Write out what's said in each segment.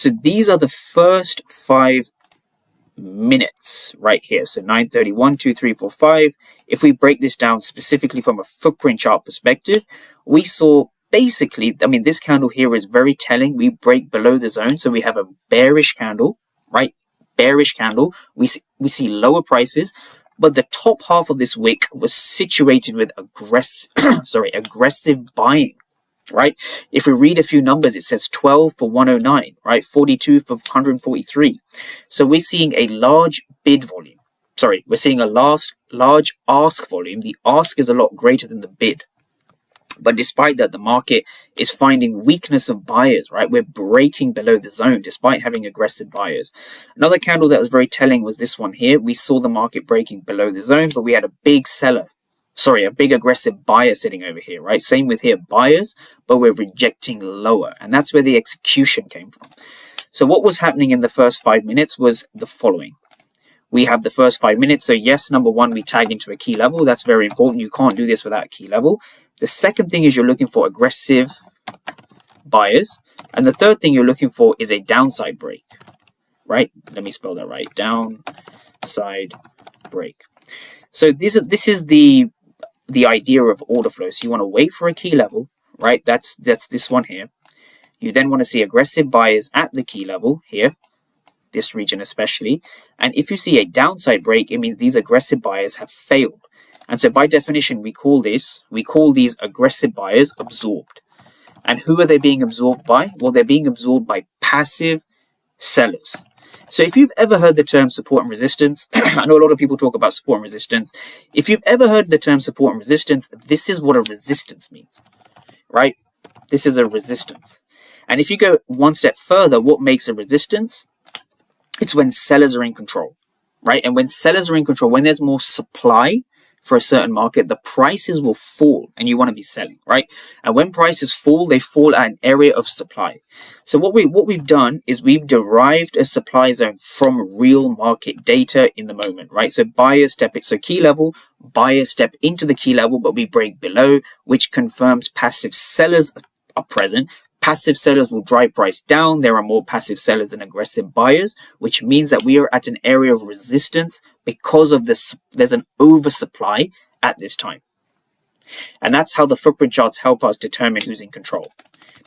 So these are the first 5 minutes right here. So 9:30, 1, 2, 3, 4, 5. If we break this down specifically from a footprint chart perspective, we saw basically, I mean, this candle here is very telling. We break below the zone, so we have a bearish candle, right? Bearish candle. We see lower prices, but the top half of this wick was situated with aggressive buying, right? If we read a few numbers, it says 12 for 109, right? 42 for 143. So we're seeing a large bid volume. Sorry, we're seeing a large ask volume. The ask is a lot greater than the bid. But despite that, the market is finding weakness of buyers, right? We're breaking below the zone despite having aggressive buyers. Another candle that was very telling was this one here. We saw the market breaking below the zone, but we had a big aggressive buyer sitting over here, right? Same with here, buyers, but we're rejecting lower. And that's where the execution came from. So what was happening in the first 5 minutes was the following. We have the first 5 minutes. So yes, number one, we tag into a key level. That's very important. You can't do this without a key level. The second thing is you're looking for aggressive buyers. And the third thing you're looking for is a downside break, right? Let me spell that right. Downside break. So this is the idea of order flow. So you want to wait for a key level, right? That's this one here. You then want to see aggressive buyers at the key level here, this region especially. And if you see a downside break, it means these aggressive buyers have failed. And so by definition, we call these aggressive buyers absorbed. And who are they being absorbed by? Well, they're being absorbed by passive sellers. So if you've ever heard the term support and resistance, I know a lot of people talk about support and resistance. If you've ever heard the term support and resistance, this is what a resistance means, right? This is a resistance. And if you go one step further, what makes a resistance? It's when sellers are in control, right? And when sellers are in control, when there's more supply for a certain market, the prices will fall and you want to be selling, right? And when prices fall, they fall at an area of supply. So what we've done is we've derived a supply zone from real market data in the moment, right? So buyers step it. So key level, buyers step into the key level, but we break below, which confirms passive sellers are present. Passive sellers will drive price down. There are more passive sellers than aggressive buyers, which means that we are at an area of resistance because of this. There's an oversupply at this time. And that's how the footprint charts help us determine who's in control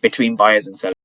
between buyers and sellers.